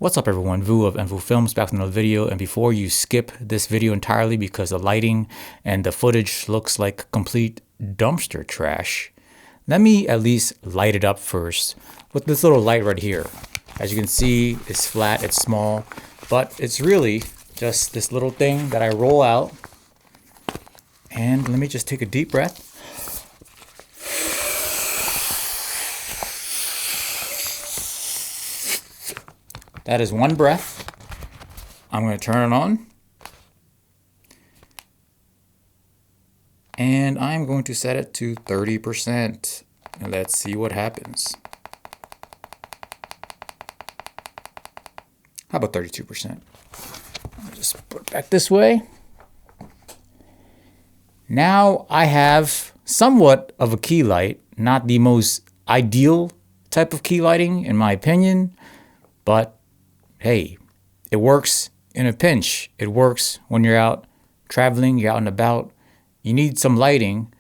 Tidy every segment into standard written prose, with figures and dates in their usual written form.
What's up everyone, Vu of Vu Films back with another video. And before you skip this video entirely because the lighting and the footage looks like complete dumpster trash, let me at least light it up first with this little light right here. As you can see, it's flat, it's small, but it's really just this little thing that I roll out. And let me just take a deep breath. That is one breath. I'm going to turn it on. And I'm going to set it to 30%. And let's see what happens. How about 32%? I'll just put it back this way. Now I have somewhat of a key light, not the most ideal type of key lighting in my opinion, but hey, it works in a pinch. It works when you're out traveling, you're out and about, you need some lighting.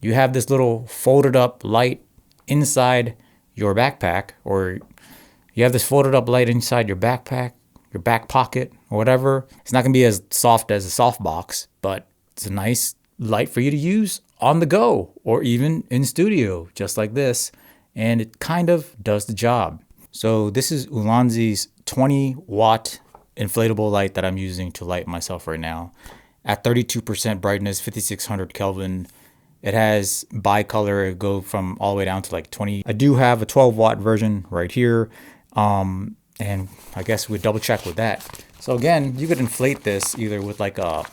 You have this little folded up light inside your backpack, or you have this folded up light inside your backpack, your back pocket, or whatever. It's not gonna be as soft as a softbox, but it's a nice light for you to use on the go or even in studio, just like this. And it kind of does the job. So this is Ulanzi's 20-watt inflatable light that I'm using to light myself right now. At 32% brightness, 5600 Kelvin. It has bicolor. It goes from all the way down to like 20. I do have a 12-watt version right here. And I guess we'd double check with that. So again, you could inflate this either with like a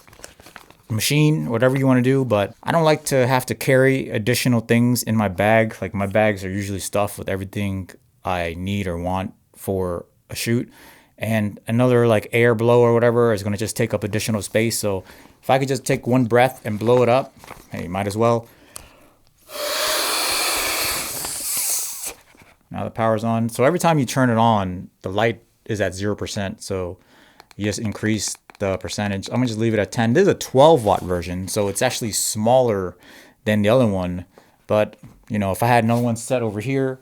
machine, whatever you want to do, but I don't like to have to carry additional things in my bag. Like my bags are usually stuffed with everything I need or want for a shoot, and another like air blow or whatever is going to just take up additional space. So if I could just take one breath and blow it up, hey, might as well. Now the power's on. So every time you turn it on, the light is at 0%. So you just increase the percentage. I'm gonna just leave it at 10. This is a 12-watt version, so it's actually smaller than the other one. But you know, if I had another one set over here,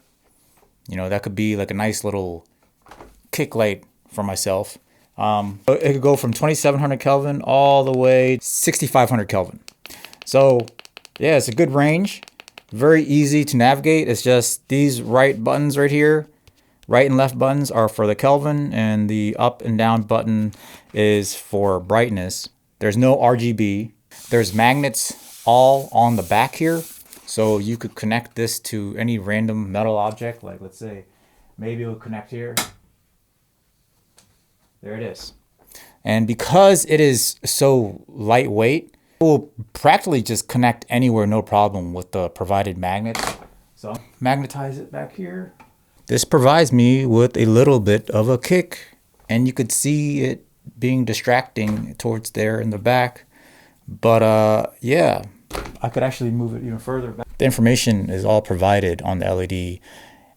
you know, that could be like a nice little kick light for myself. It could go from 2700 Kelvin all the way 6500 Kelvin. So yeah, it's a good range. Very easy to navigate. It's just these right buttons right here. Right and left buttons are for the Kelvin, and the up and down button is for brightness. There's no RGB. There's magnets all on the back here. So you could connect this to any random metal object. Like let's say, maybe it'll connect here. There it is. And because it is so lightweight, it will practically just connect anywhere, no problem with the provided magnet. So magnetize it back here. This provides me with a little bit of a kick, and you could see it being distracting towards there in the back. But yeah, I could actually move it even further back. The information is all provided on the LED,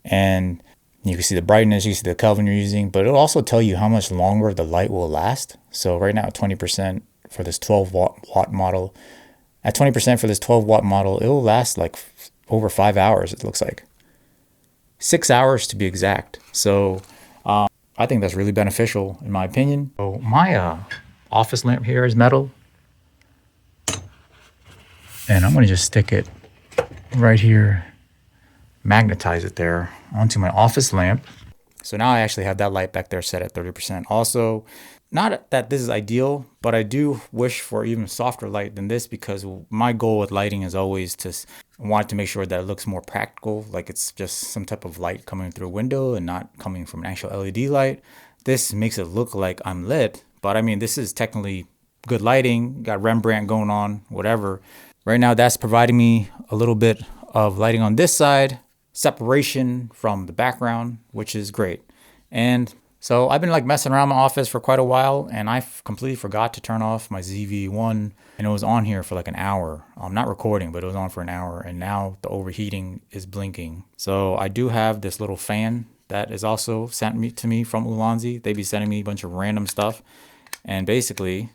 and you can see the brightness, you can see the Kelvin you're using, but it'll also tell you how much longer the light will last. So right now, 20% for this 12-watt model. At 20% for this 12-watt model, it will last like over 5 hours, it looks like. 6 hours to be exact. So I think that's really beneficial in my opinion. So my office lamp here is metal, and I'm gonna just stick it right here, magnetize it there onto my office lamp. So now I actually have that light back there set at 30%. Also, not that this is ideal, but I do wish for even softer light than this, because my goal with lighting is always to want to make sure that it looks more practical, like it's just some type of light coming through a window and not coming from an actual LED light. This makes it look like I'm lit, but I mean, this is technically good lighting, got Rembrandt going on, whatever. Right now, that's providing me a little bit of lighting on this side, separation from the background, which is great. And so I've been like messing around my office for quite a while, and I completely forgot to turn off my ZV-1, and it was on here for like an hour. I'm not recording, but it was on for an hour, and now the overheating is blinking. So I do have this little fan that is also sent to me from Ulanzi. They be sending me a bunch of random stuff, and basically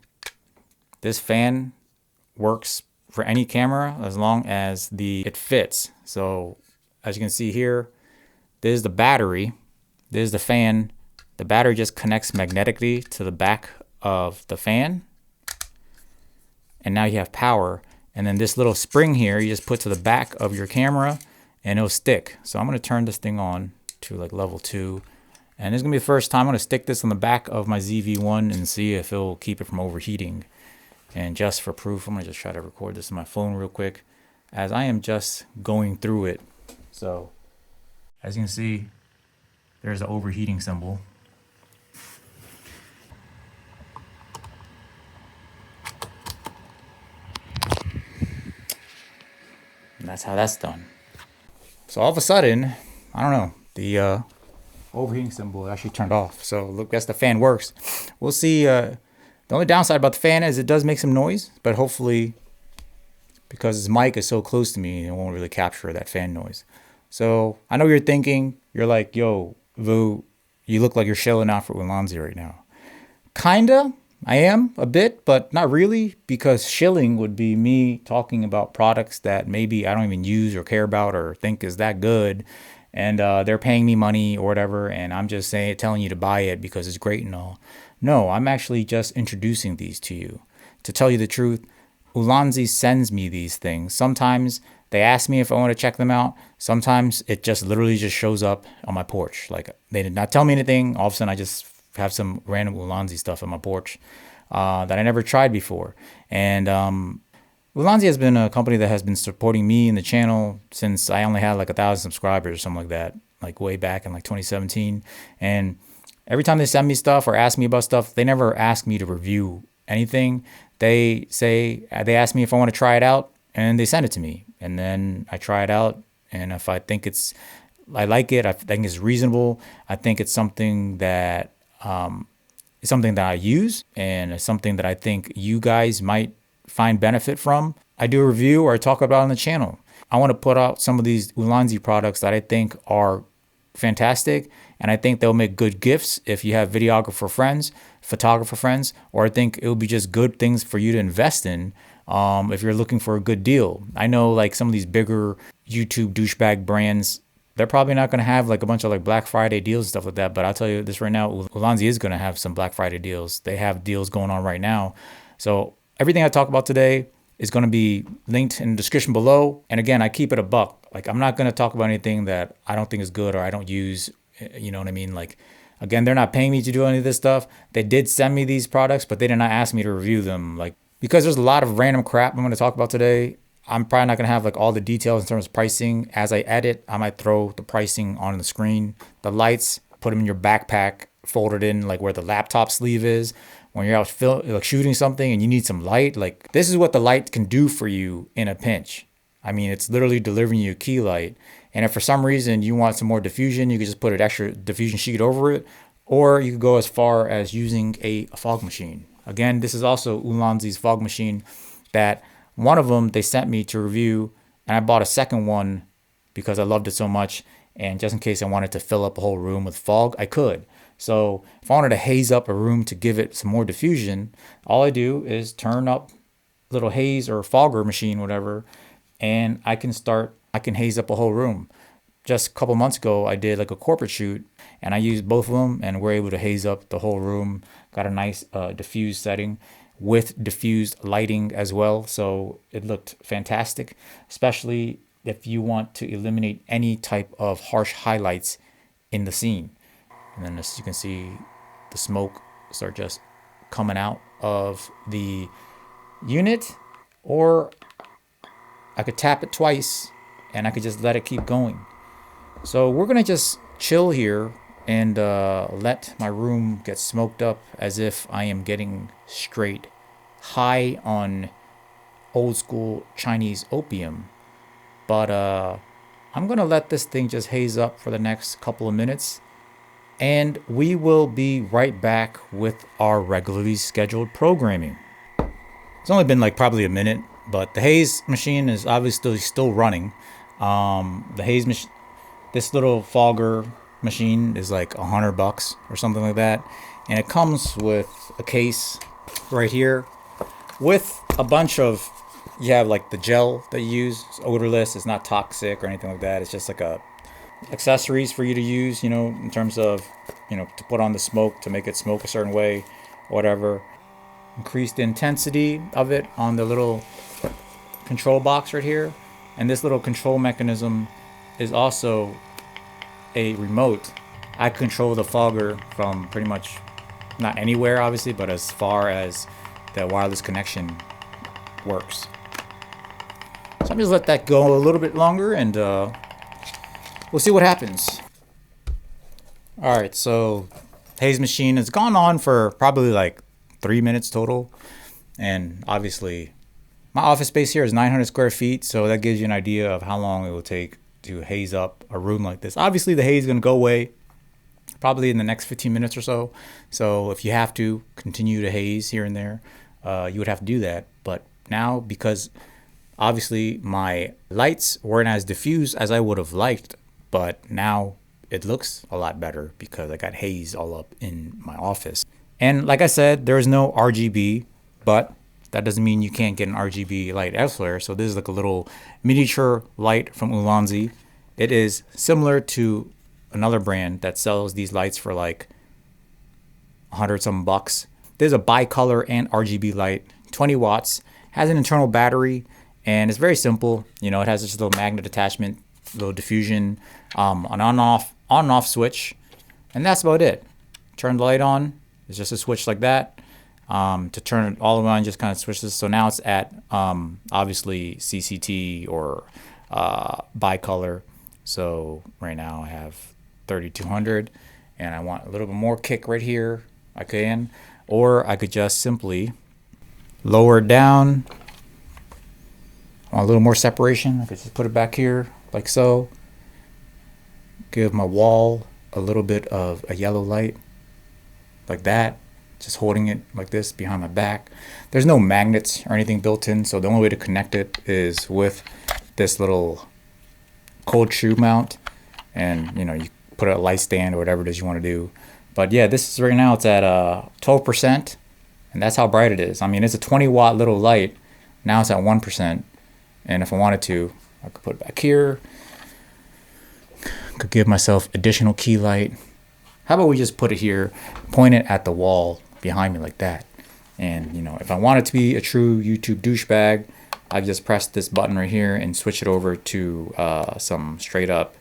this fan works for any camera as long as it fits. So as you can see here, there's the battery, there's the fan, the battery just connects magnetically to the back of the fan. And now you have power. And then this little spring here, you just put to the back of your camera and it'll stick. So I'm gonna turn this thing on to like level 2. And this is gonna be the first time I'm gonna stick this on the back of my ZV-1 and see if it'll keep it from overheating. And just for proof, I'm gonna just try to record this on my phone real quick as I am just going through it. So as you can see, there's the overheating symbol. And that's how that's done. So all of a sudden, I don't know, the overheating symbol actually turned off. So look, that's the fan works. We'll see. The only downside about the fan is it does make some noise, but hopefully, because this mic is so close to me, it won't really capture that fan noise. So I know you're thinking, you're like, yo, Vu, you look like you're shelling out for Ulanzi right now. Kinda, I am a bit, but not really, because shilling would be me talking about products that maybe I don't even use or care about or think is that good. And they're paying me money or whatever, and I'm just telling you to buy it because it's great and all. No, I'm actually just introducing these to you. To tell you the truth, Ulanzi sends me these things. Sometimes they ask me if I want to check them out. Sometimes it just literally just shows up on my porch. Like they did not tell me anything. All of a sudden I just have some random Ulanzi stuff on my porch that I never tried before. And Ulanzi has been a company that has been supporting me and the channel since I only had like 1,000 subscribers or something like that, like way back in like 2017. And every time they send me stuff or ask me about stuff, they never ask me to review anything. They ask me if I want to try it out, and they send it to me. And then I try it out, and if I think I like it, I think it's reasonable, I think it's something that I use, and it's something that I think you guys might find benefit from, I do a review or I talk about it on the channel. I want to put out some of these Ulanzi products that I think are fantastic, and I think they'll make good gifts if you have videographer friends, photographer friends, or I think it will be just good things for you to invest in if you're looking for a good deal. I know like some of these bigger YouTube douchebag brands, they're probably not going to have like a bunch of like Black Friday deals and stuff like that, but I'll tell you this right now, Ulanzi is going to have some Black Friday deals. They have deals going on right now. So everything I talk about today is going to be linked in the description below. And again, I keep it a buck. Like I'm not going to talk about anything that I don't think is good or I don't use, you know what I mean? Like, again, they're not paying me to do any of this stuff. They did send me these products, but they did not ask me to review them. Like, because there's a lot of random crap I'm going to talk about today, I'm probably not going to have like all the details in terms of pricing. As I edit, I might throw the pricing on the screen. The lights, put them in your backpack, fold it in like where the laptop sleeve is. When you're out like shooting something and you need some light, like this is what the light can do for you in a pinch. I mean, it's literally delivering you a key light. And if for some reason you want some more diffusion, you could just put an extra diffusion sheet over it, or you could go as far as using a fog machine. Again, this is also Ulanzi's fog machine that one of them they sent me to review, and I bought a second one because I loved it so much. And just in case I wanted to fill up a whole room with fog, I could. So if I wanted to haze up a room to give it some more diffusion, all I do is turn up a little haze or fogger machine, whatever, and I can haze up a whole room. Just a couple months ago, I did like a corporate shoot, and I used both of them, and we're able to haze up the whole room. Got a nice diffused setting with diffused lighting as well. So it looked fantastic, especially if you want to eliminate any type of harsh highlights in the scene. And then as you can see, the smoke start just coming out of the unit, or I could tap it twice and I could just let it keep going. So we're gonna just chill here and let my room get smoked up as if I am getting straight high on old school Chinese opium. But I'm gonna let this thing just haze up for the next couple of minutes, and we will be right back with our regularly scheduled programming. It's only been like probably a minute, but the haze machine is obviously still running. The haze machine, this little fogger machine is like $100 or something like that, and it comes with a case right here with a bunch of, you have like the gel that you use. It's odorless, it's not toxic or anything like that. It's just like a accessories for you to use, you know, in terms of to put on the smoke to make it smoke a certain way, whatever. Increase the intensity of it on the little control box right here. And this little control mechanism is also a remote. I control the fogger from pretty much not anywhere, obviously, but as far as the wireless connection works. So I'm just let that go a little bit longer, and we'll see what happens. All right, so haze machine has gone on for probably like 3 minutes total, and obviously my office space here is 900 square feet, so that gives you an idea of how long it will take to haze up a room like this. Obviously the haze is going to go away probably in the next 15 minutes or so, so if you have to continue to haze here and there, you would have to do that. But now, because obviously my lights weren't as diffuse as I would have liked, but now it looks a lot better because I got haze all up in my office. And like I said, there is no RGB, but that doesn't mean you can't get an RGB light elsewhere. So this is like a little miniature light from Ulanzi. It is similar to another brand that sells these lights for like 100 some bucks. There's a bicolor and RGB light, 20 watts, has an internal battery, and it's very simple. It has this little magnet attachment, little diffusion, an on-off switch, and that's about it. Turn the light on. It's just a switch like that. To turn it all around, just kind of switch this. So now it's at obviously CCT or bicolor. So right now I have 3200, and I want a little bit more kick right here. I can, or I could just simply lower it down. I want a little more separation. I could just put it back here like so. Give my wall a little bit of a yellow light like that, just holding it like this behind my back. There's no magnets or anything built in, so the only way to connect it is with this little cold shoe mount, and you put a light stand or whatever it is you want to do. But yeah, this is right now, it's at 12%, and that's how bright it is. I mean, it's a 20 watt little light. Now it's at 1%, and if I wanted to, I could put it back here. Could give myself additional key light. How about we just put it here, point it at the wall behind me like that. And if I want it to be a true YouTube douchebag, I just press this button right here and switch it over to some straight up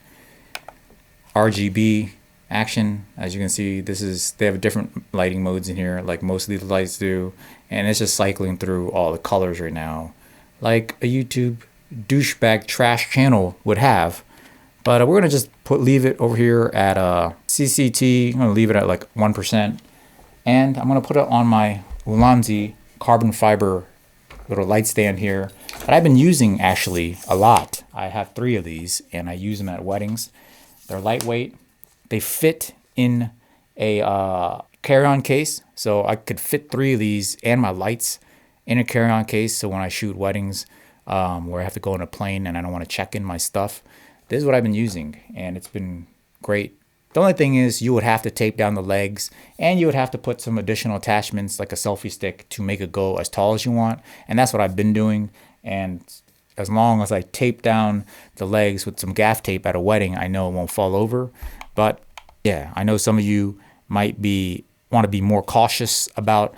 RGB action. As you can see, they have different lighting modes in here, like most of these lights do, and it's just cycling through all the colors right now, like a YouTube douchebag trash channel would have. But we're gonna just leave it over here at CCT. I'm gonna leave it at like 1%, and I'm gonna put it on my Ulanzi carbon fiber little light stand here that I've been using actually a lot. I have 3 of these, and I use them at weddings. They're lightweight. They fit in a carry-on case, so I could fit 3 of these and my lights in a carry-on case. So when I shoot weddings where I have to go on a plane and I don't want to check in my stuff, this is what I've been using, and it's been great. The only thing is you would have to tape down the legs, and you would have to put some additional attachments like a selfie stick to make it go as tall as you want, and that's what I've been doing. And as long as I tape down the legs with some gaff tape at a wedding, I know it won't fall over. But yeah, I know some of you might want to be more cautious about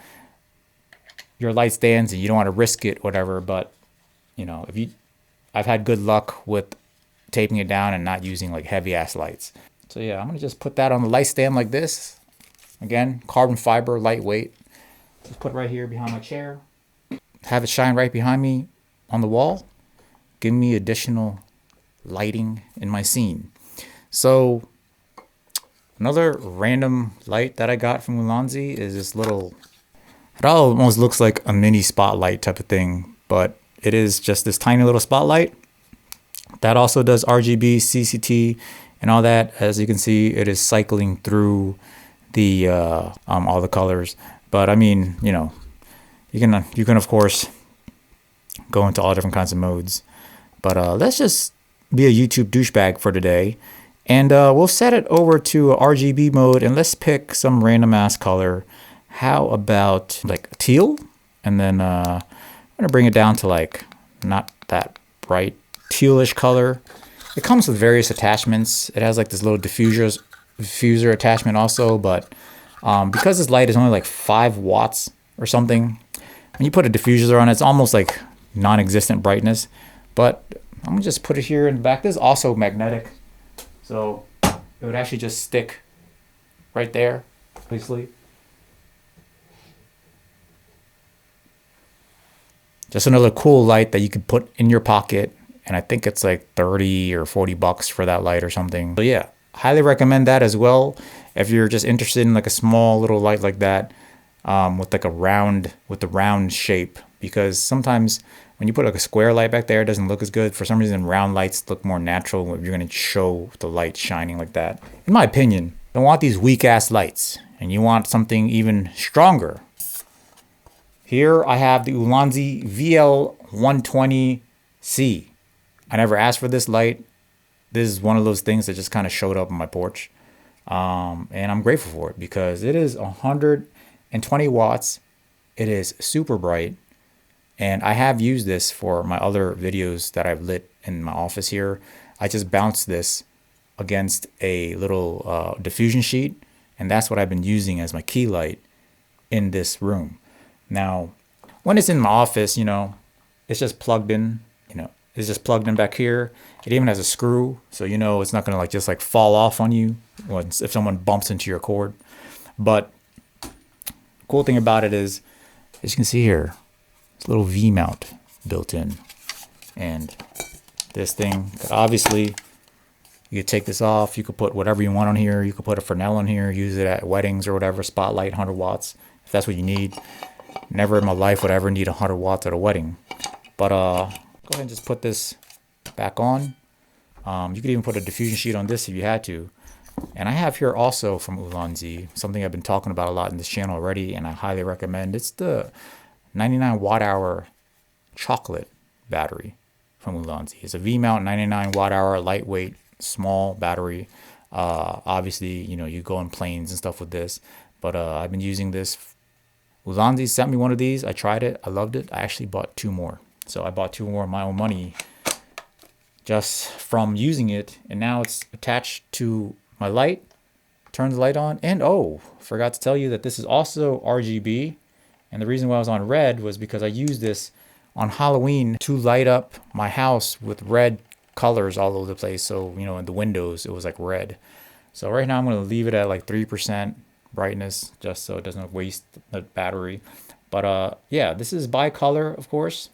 your light stands and you don't want to risk it, whatever. But I've had good luck with taping it down and not using like heavy ass lights. So yeah, I'm gonna just put that on the light stand like this. Again, carbon fiber, lightweight. Just put it right here behind my chair. Have it shine right behind me on the wall. Give me additional lighting in my scene. So another random light that I got from Ulanzi is this little, it almost looks like a mini spotlight type of thing, but it is just this tiny little spotlight that also does RGB, CCT, and all that. As you can see, it is cycling through the all the colors. But I mean, you can of course go into all different kinds of modes. But let's just be a YouTube douchebag for today, and we'll set it over to RGB mode, and let's pick some random ass color. How about like teal? And then I'm gonna bring it down to like not that bright tealish color. It comes with various attachments. It has like this little diffusers diffuser attachment also, but because this light is only like 5 watts or something, when you put a diffuser on it, it's almost like non-existent brightness. But I'm gonna just put it here in the back. This is also magnetic, so it would actually just stick right there, obviously. Just another cool light that you could put in your pocket, and I think it's like 30 or 40 bucks for that light or something. So yeah, highly recommend that as well if you're just interested in like a small little light like that, with like a round, with the round shape, because sometimes when you put like a square light back there, it doesn't look as good. For some reason, round lights look more natural if you're gonna show the light shining like that. In my opinion, you don't want these weak ass lights, and you want something even stronger. Here I have the Ulanzi VL120C. I never asked for this light. This is one of those things that just kind of showed up on my porch. And I'm grateful for it because it is 120 watts. It is super bright. And I have used this for my other videos that I've lit in my office here. I just bounced this against a little diffusion sheet. And that's what I've been using as my key light in this room. Now, when it's in my office, you know, it's just plugged in, it's just plugged in back here. It even has a screw, so you know it's not gonna like just like fall off on you if someone bumps into your cord. But cool thing about it is, as you can see here, it's a little V-mount built in. And this thing, obviously, you could take this off. You could put whatever you want on here. You could put a Fresnel on here, use it at weddings or whatever, spotlight, 100 watts, if that's what you need. Never in my life would I ever need 100 watts at a wedding. But go ahead and just put this back on. You could even put a diffusion sheet on this if you had to. And I have here also from Ulanzi, something I've been talking about a lot in this channel already, and I highly recommend. It's the 99 watt hour chocolate battery from Ulanzi. It's a V-mount 99 watt hour lightweight small battery. Obviously, you know, you go on planes and stuff with this, but I've been using this. Ulanzi sent me one of these. I tried it. I loved it. I actually bought 2 more. So I bought 2 more of my own money just from using it. And now it's attached to my light. Turn the light on. And oh, forgot to tell you that this is also RGB. And the reason why I was on red was because I used this on Halloween to light up my house with red colors all over the place. So, you know, in the windows, it was like red. So right now I'm going to leave it at like 3% brightness just so it doesn't waste the battery. But yeah, this is bi-color, of course.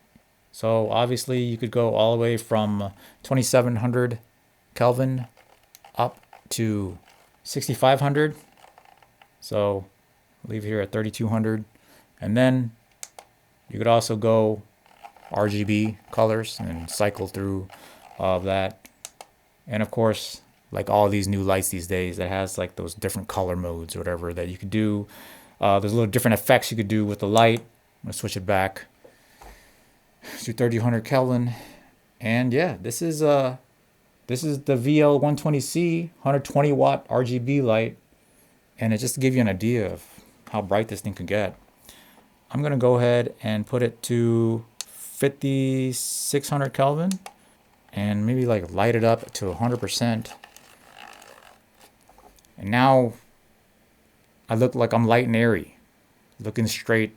So obviously you could go all the way from 2700 Kelvin up to 6500. So leave it here at 3200. And then you could also go RGB colors and cycle through all of that. And of course, like all these new lights these days, that has like those different color modes or whatever that you could do. There's little different effects you could do with the light. I'm gonna switch it back to 3000 Kelvin. And yeah, this is the VL120C 120 watt RGB light. And it just to give you an idea of how bright this thing could get. I'm gonna go ahead and put it to 5600 Kelvin and maybe like light it up to 100%. And now I look like I'm light and airy, looking straight,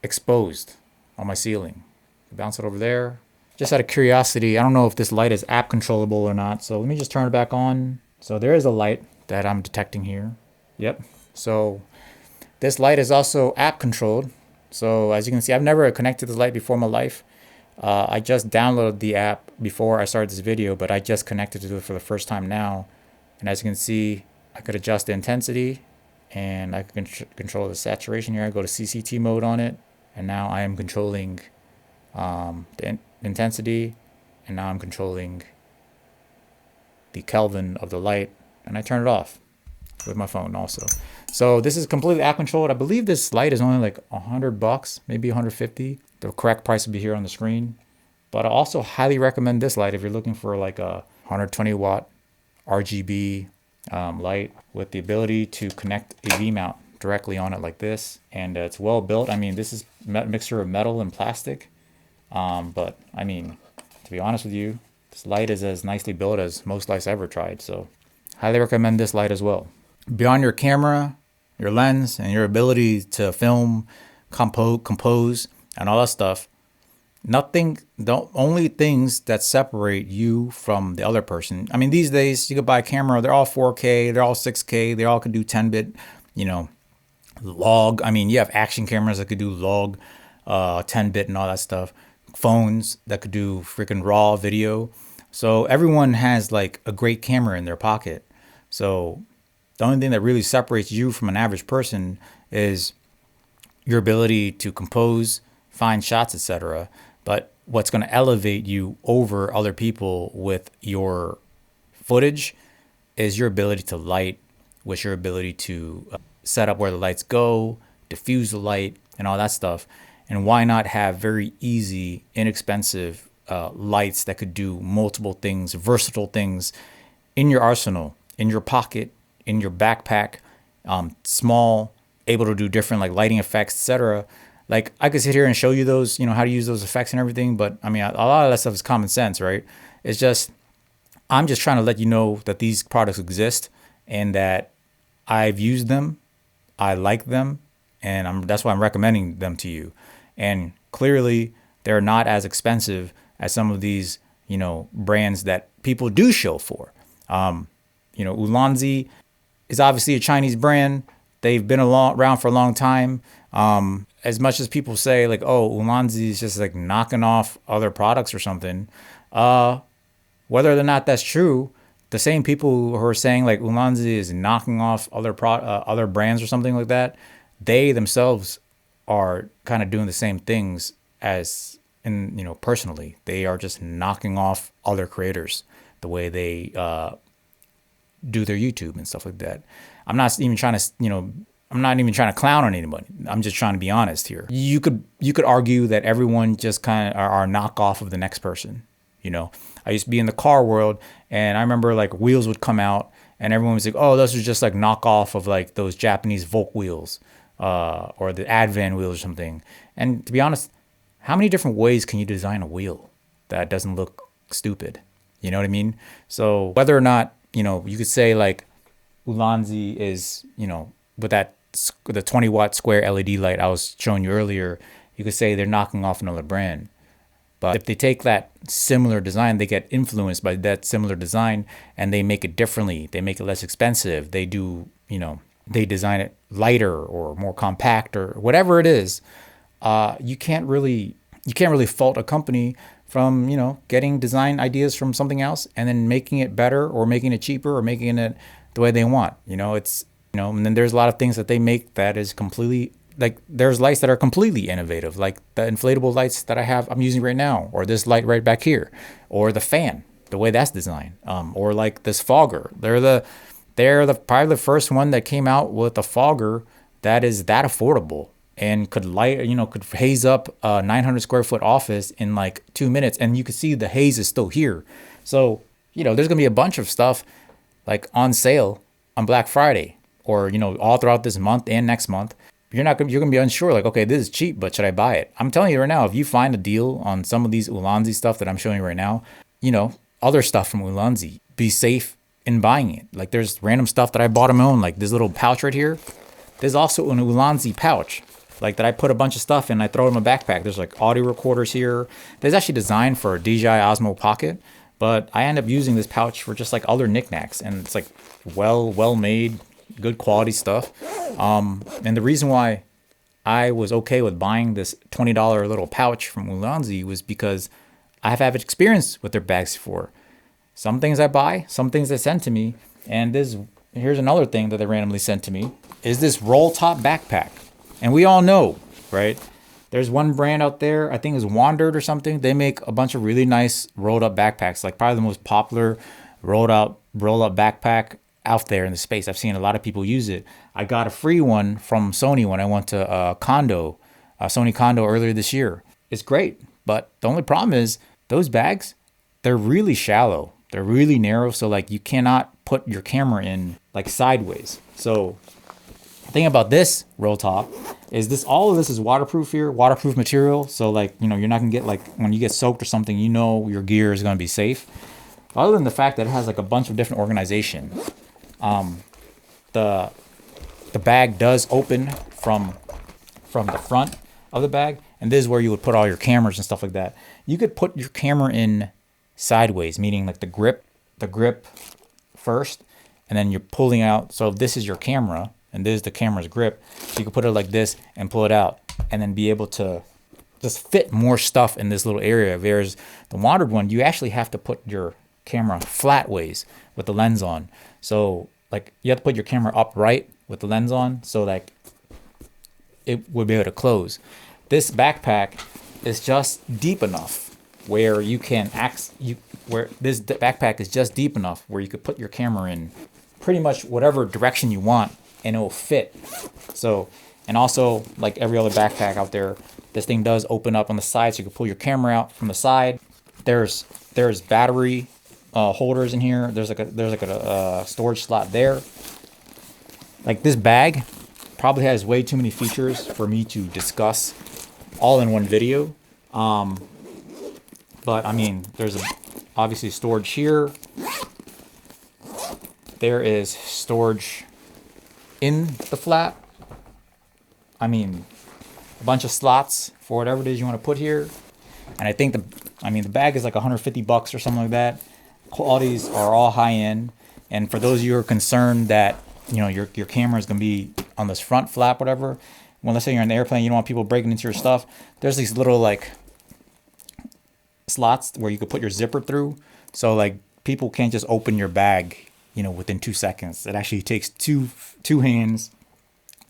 exposed on my ceiling. Bounce it over there. Just out of curiosity, I don't know if this light is app controllable or not. So let me just turn it back on. So there is a light that I'm detecting here. Yep. So this light is also app controlled. So as you can see, I've never connected this light before in my life. I just downloaded the app before I started this video, but I just connected to it for the first time now. And as you can see, I could adjust the intensity and I can control the saturation here. I go to CCT mode on it. And now I am controlling the intensity. And now I'm controlling the Kelvin of the light. And I turn it off with my phone also. So this is completely app controlled. I believe this light is only like $100, maybe 150. The correct price will be here on the screen. But I also highly recommend this light if you're looking for like a 120 watt RGB light with the ability to connect a V-mount directly on it like this. And it's well built. I mean, this is a mixture of metal and plastic. But I mean, to be honest with you, this light is as nicely built as most lights I ever tried. So highly recommend this light as well. beyond your camera, your lens, and your ability to film, compose, and all that stuff, nothing, the only things that separate you from the other person. I mean, these days you could buy a camera, they're all 4K, they're all 6K, they all could do 10-bit, log. I mean, you have action cameras that could do log, 10-bit and all that stuff. Phones that could do freaking raw video. So everyone has like a great camera in their pocket. So the only thing that really separates you from an average person is your ability to compose, find shots, etc. But what's going to elevate you over other people with your footage is your ability to light, with your ability to set up where the lights go, diffuse the light, and all that stuff. And why not have very easy, inexpensive lights that could do multiple things, versatile things in your arsenal, in your pocket, in your backpack, small, able to do different like lighting effects, etc. Like I could sit here and show you those, how to use those effects and everything. But I mean, a lot of that stuff is common sense, right? It's just, I'm just trying to let you know that these products exist and that I've used them, I like them, and that's why I'm recommending them to you. And clearly, they're not as expensive as some of these, brands that people do show for. Ulanzi is obviously a Chinese brand. They've been around for a long time. As much as people say like, oh, Ulanzi is just like knocking off other products or something, whether or not that's true, the same people who are saying like Ulanzi is knocking off other brands or something like that, they themselves are kind of doing the same things as personally. They are just knocking off other creators the way they do their YouTube and stuff like that. I'm not even trying to clown on anybody. I'm just trying to be honest here. You could argue that everyone just kind of are a knockoff of the next person. I used to be in the car world, and I remember like wheels would come out, and everyone was like, "Oh, those are just like knockoff of like those Japanese Volk wheels, or the Advan wheels or something." And to be honest, how many different ways can you design a wheel that doesn't look stupid? You know what I mean? So whether or not you could say like Ulanzi is with the 20-watt square LED light I was showing you earlier, you could say they're knocking off another brand. But if they take that similar design, they get influenced by that similar design and they make it differently. They make it less expensive. They do, they design it lighter or more compact or whatever it is. You can't really fault a company from, getting design ideas from something else and then making it better or making it cheaper or making it the way they want. And then there's a lot of things that they make that is completely, like there's lights that are completely innovative, like the inflatable lights that I'm using right now, or this light right back here, or the fan, the way that's designed, or like this fogger. They're probably the first one that came out with a fogger that is that affordable and could could haze up a 900 square foot office in like 2 minutes, and you can see the haze is still here. So there's gonna be a bunch of stuff like on sale on Black Friday, or all throughout this month and next month. You're gonna be unsure, like, okay, this is cheap, but should I buy it? I'm telling you right now, if you find a deal on some of these Ulanzi stuff that I'm showing you right now, other stuff from Ulanzi, be safe in buying it. Like there's random stuff that I bought on my own, like this little pouch right here. There's also an Ulanzi pouch, like that I put a bunch of stuff in, I throw it in my backpack. There's like audio recorders here. There's actually designed for a DJI Osmo Pocket, but I end up using this pouch for just like other knickknacks, and it's like well made, good quality stuff. And the reason why I was okay with buying this $20 little pouch from Ulanzi was because I have had experience with their bags before. Some things I buy, some things they send to me, and here's another thing that they randomly sent to me, is this roll top backpack. And we all know, right? There's one brand out there, I think it's Wandered or something. They make a bunch of really nice rolled up backpacks, like probably the most popular rolled up backpack out there in the space. I've seen a lot of people use it. I got a free one from Sony when I went to Sony Condo earlier this year. It's great, but the only problem is those bags, they're really shallow. They're really narrow, so like you cannot put your camera in like sideways. So the thing about this roll top is all of this is waterproof here, waterproof material. So like, you're not gonna get like, when you get soaked or something, your gear is gonna be safe. Other than the fact that it has like a bunch of different organization. the bag does open from the front of the bag, and this is where you would put all your cameras and stuff like that. You could put your camera in sideways, meaning like the grip first, and then you're pulling out. So if this is your camera and this is the camera's grip, you can put it like this and pull it out, and then be able to just fit more stuff in this little area. Whereas the wandered one, you actually have to put your camera flat ways with the lens on. So like you have to put your camera upright with the lens on, so like it would be able to close. This backpack is just deep enough where you can where this backpack is just deep enough where you could put your camera in pretty much whatever direction you want and it will fit. So, and also like every other backpack out there, this thing does open up on the side, so you can pull your camera out from the side. There's battery holders in here. There's like a storage slot there. Like this bag probably has way too many features for me to discuss all in one video. But I mean, there's obviously storage here. There is storage in the flap. I mean, a bunch of slots for whatever it is you want to put here. And I think the bag is like 150 bucks or something like that. Qualities are all high end. And for those of you who are concerned that, you know, your camera is going to be on this front flap, whatever. Well, let's say you're in the airplane, you don't want people breaking into your stuff. There's these little like slots where you could put your zipper through. So like people can't just open your bag, you know, within 2 seconds. It actually takes two hands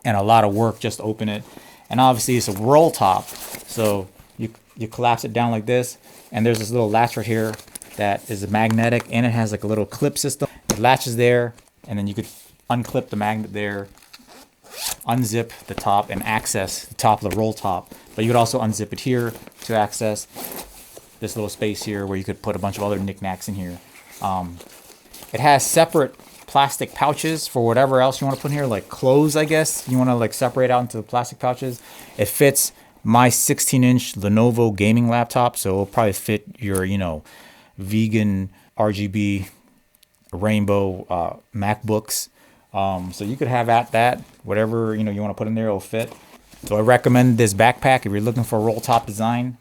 and a lot of work just to open it. And obviously it's a roll top. So you collapse it down like this, and there's this little latch right here that is magnetic, and it has like a little clip system. It latches there, and then you could unclip the magnet there, unzip the top and access the top of the roll top. But you could also unzip it here to access this little space here where you could put a bunch of other knickknacks in here. It has separate plastic pouches for whatever else you want to put in here, like clothes, I guess. You want to like separate out into the plastic pouches. It fits my 16-inch Lenovo gaming laptop, so it'll probably fit your, you know, vegan RGB rainbow MacBooks. So you could have at that, whatever, you know, you want to put in there, it'll fit. So I recommend this backpack if you're looking for a roll top design,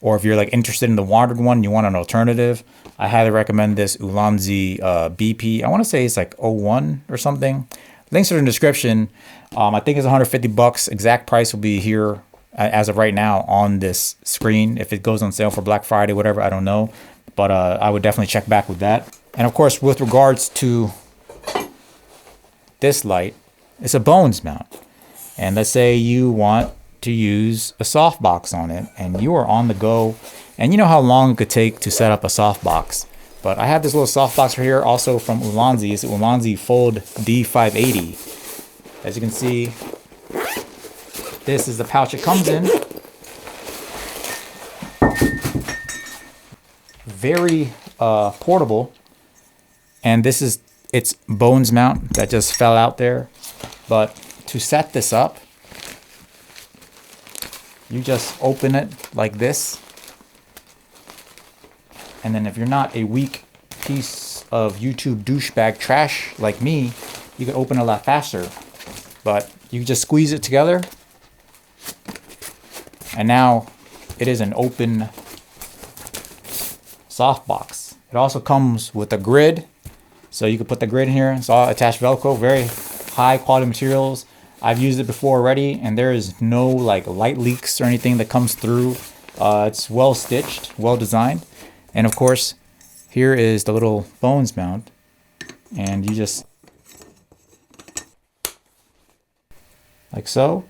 or if you're like interested in the wandered one, you want an alternative. I highly recommend this Ulanzi BP. I want to say it's like 01 or something. Links are in the description. I think it's 150 bucks. Exact price will be here as of right now on this screen. If it goes on sale for Black Friday, whatever, I don't know. But I would definitely check back with that. And of course, with regards to this light, it's a bones mount. And let's say you want to use a softbox on it and you are on the go, and you know how long it could take to set up a softbox. But I have this little softbox right here, also from Ulanzi. It's the Ulanzi Fold D580. As you can see, this is the pouch it comes in. Very portable. And this is its bones mount that just fell out there. But to set this up, you just open it like this. And then if you're not a weak piece of YouTube douchebag trash like me, you can open it a lot faster. But you just squeeze it together, and now it is an open softbox. It also comes with a grid, so you can put the grid in here. It's all attached Velcro, very high quality materials. I've used it before already, and there is no like light leaks or anything that comes through. It's well stitched, well designed. And of course, here is the little bones mount, and you just like so,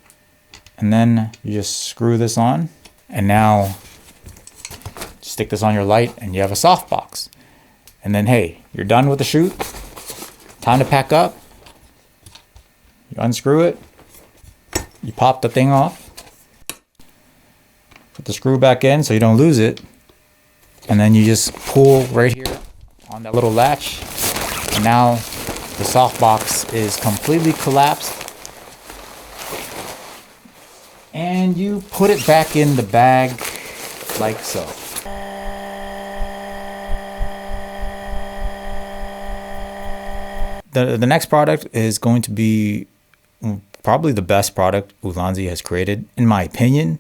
and then you just screw this on, and now stick this on your light and you have a softbox. And then hey, you're done with the shoot, time to pack up. You unscrew it, you pop the thing off, put the screw back in so you don't lose it, and then you just pull right here on that little latch, and now the softbox is completely collapsed, and you put it back in the bag like so. the next product is going to be probably the best product Ulanzi has created, in my opinion.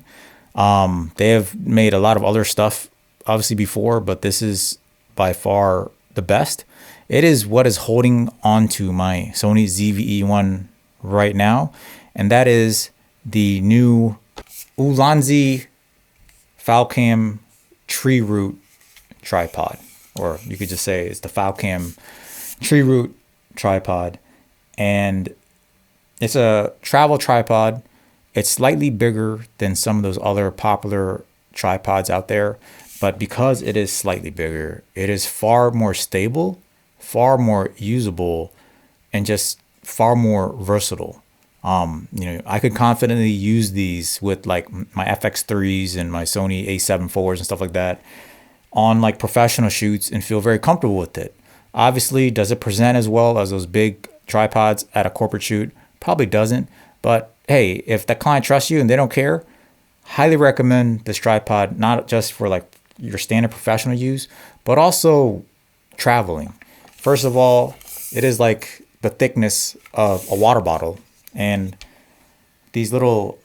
They have made a lot of other stuff, obviously, before, but this is by far the best. It is what is holding on to my Sony ZV-E1 right now, and that is the new Ulanzi Filmmmaking Treeroot Tripod, or you could just say it's the Filmmmaking Treeroot Tripod, and it's a travel tripod. It's slightly bigger than some of those other popular tripods out there, but because it is slightly bigger, it is far more stable, far more usable, and just far more versatile. I could confidently use these with like my FX3s and my Sony A7 IVs and stuff like that on like professional shoots and feel very comfortable with it. Obviously, does it present as well as those big tripods at a corporate shoot? Probably doesn't, but hey, if the client trusts you and they don't care, highly recommend this tripod, not just for like your standard professional use, but also traveling. First of all, it is like the thickness of a water bottle, and these little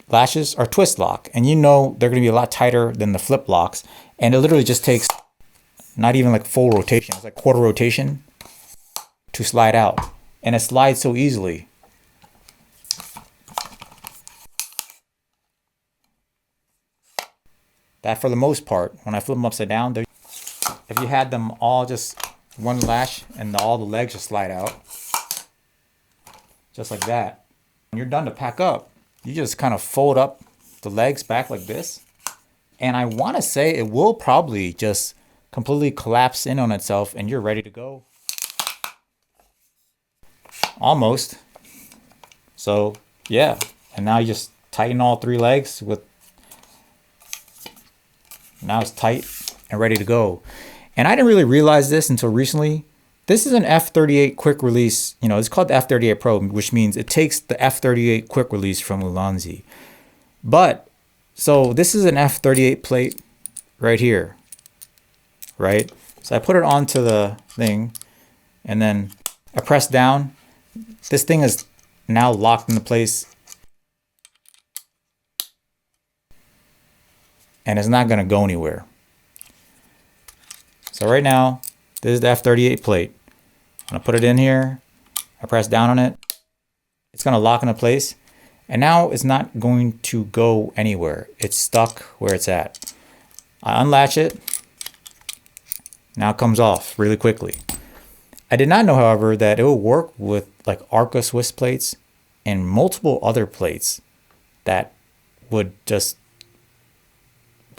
latches are twist lock, and you know they're going to be a lot tighter than the flip locks, and it literally just takes not even like full rotation. It's like quarter rotation to slide out, and it slides so easily. That for the most part, when I flip them upside down, if you had them all just one lash and all the legs just slide out, just like that. When you're done to pack up, you just kind of fold up the legs back like this. And I want to say it will probably just completely collapse in on itself and you're ready to go. Almost. So yeah, and now you just tighten all three legs with, now it's tight and ready to go. And I didn't really realize this until recently. This is an F38 quick release. You know, it's called the F38 Pro, which means it takes the F38 quick release from Ulanzi. But, so this is an F38 plate right here, right? So I put it onto the thing and then I press down. This thing is now locked into place. And it's not gonna go anywhere. So right now, this is the F38 plate. I'm gonna put it in here. I press down on it. It's gonna lock into place. And now it's not going to go anywhere. It's stuck where it's at. I unlatch it. Now it comes off really quickly. I did not know, however, that it will work with like Arca Swiss plates and multiple other plates that would just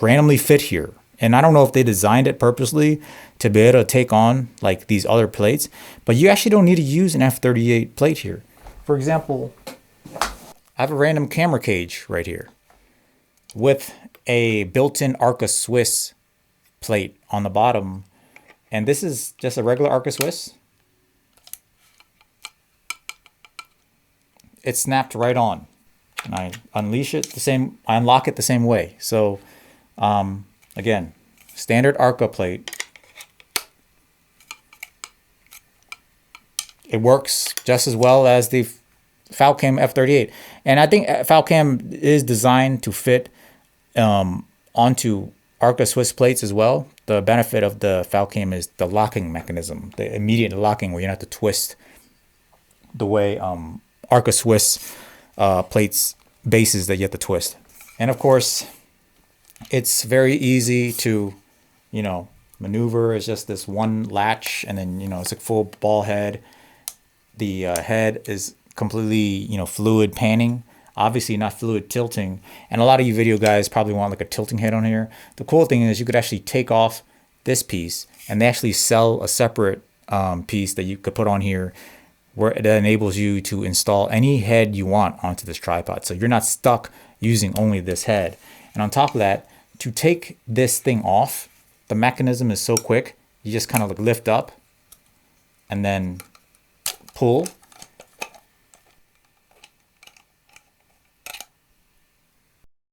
randomly fit here. And I don't know if they designed it purposely to be able to take on like these other plates, but you actually don't need to use an F38 plate here. For example, I have a random camera cage right here with a built-in Arca Swiss plate on the bottom. And this is just a regular Arca Swiss. It's snapped right on. And I unleash it the same, I unlock it the same way. So again, standard Arca plate. It works just as well as the Filmmmaking F38. And I think Filmmmaking is designed to fit onto Arca Swiss plates as well. The benefit of the Filmmmaking is the locking mechanism, the immediate locking where you don't have to twist the way Arca Swiss plates bases that you have to twist. And of course, it's very easy to, you know, maneuver. It's just this one latch, and then, you know, it's a full ball head. The head is completely, you know, fluid panning, obviously not fluid tilting. And a lot of you video guys probably want like a tilting head on here. The cool thing is you could actually take off this piece, and they actually sell a separate piece that you could put on here where it enables you to install any head you want onto this tripod. So you're not stuck using only this head. And on top of that, to take this thing off, the mechanism is so quick. You just kind of like lift up and then pull.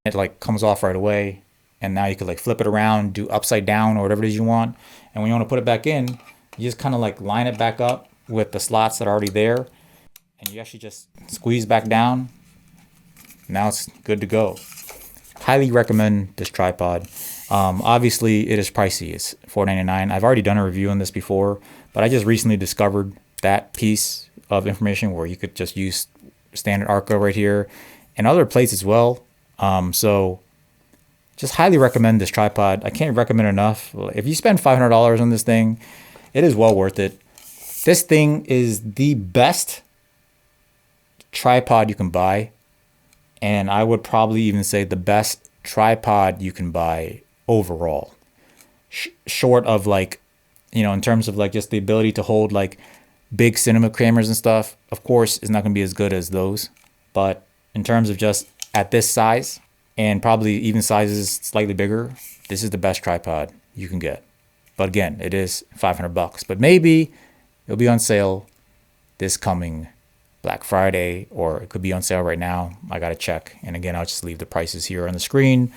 It like comes off right away. And now you could like flip it around, do upside down or whatever it is you want. And when you want to put it back in, you just kind of like line it back up with the slots that are already there, and you actually just squeeze back down. Now it's good to go. Highly recommend this tripod. Obviously it is pricey. It's $4.99. I've already done a review on this before, but I just recently discovered that piece of information where you could just use standard Arco right here and other plates as well. So just highly recommend this tripod. I can't recommend enough. If you spend $500 on this thing, it is well worth it. This thing is the best tripod you can buy. And I would probably even say the best tripod you can buy overall. Short of like, you know, in terms of like just the ability to hold like big cinema cameras and stuff, of course, it's not going to be as good as those. But in terms of just at this size and probably even sizes slightly bigger, this is the best tripod you can get. But again, it is $500. But maybe it'll be on sale this coming Black Friday, or it could be on sale right now. I got to check. And again, I'll just leave the prices here on the screen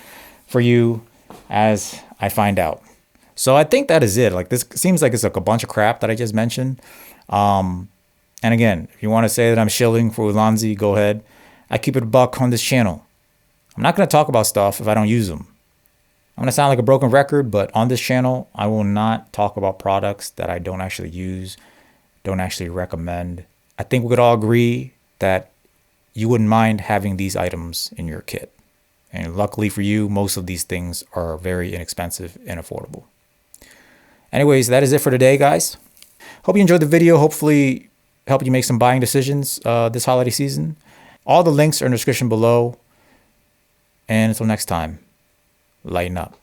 for you as I find out. So I think that is it. Like, this seems like it's like a bunch of crap that I just mentioned. And again, if you want to say that I'm shilling for Ulanzi, go ahead. I keep it a buck on this channel. I'm not going to talk about stuff if I don't use them. I'm going to sound like a broken record, but on this channel, I will not talk about products that I don't actually use, don't actually recommend. I think we could all agree that you wouldn't mind having these items in your kit. And luckily for you, most of these things are very inexpensive and affordable. Anyways, that is it for today, guys. Hope you enjoyed the video. Hopefully helped you make some buying decisions this holiday season. All the links are in the description below. And until next time, lighten up.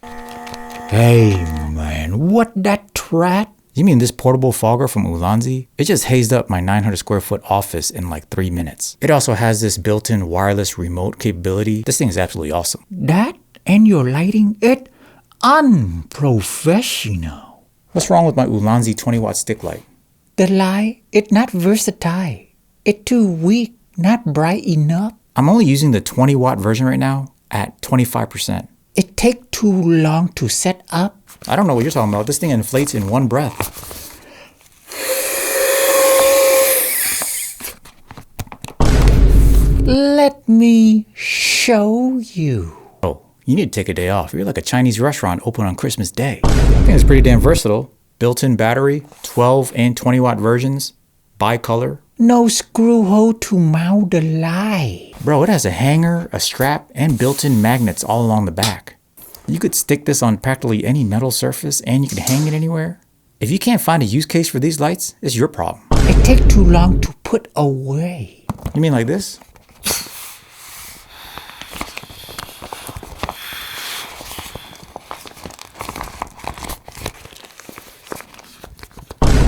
Hey man, what that trat? You mean this portable fogger from Ulanzi? It just hazed up my 900 square foot office in like 3 minutes. It also has this built-in wireless remote capability. This thing is absolutely awesome. That and your lighting, it unprofessional. What's wrong with my Ulanzi 20-watt stick light? The light, it not versatile. It too weak, not bright enough. I'm only using the 20-watt version right now at 25%. It take too long to set up. I don't know what you're talking about. This thing inflates in one breath. Let me show you. Oh, you need to take a day off. You're like a Chinese restaurant open on Christmas Day. I think it's pretty damn versatile. Built-in battery, 12 and 20-watt versions, bi-color. No screw hole to mount the light. Bro, it has a hanger, a strap, and built-in magnets all along the back. You could stick this on practically any metal surface and you can hang it anywhere. If you can't find a use case for these lights, it's your problem. It take too long to put away. You mean like this?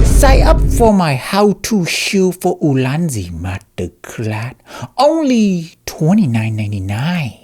Sign up for my how-to shoe for Ulanzi masterclass. Only $29.99.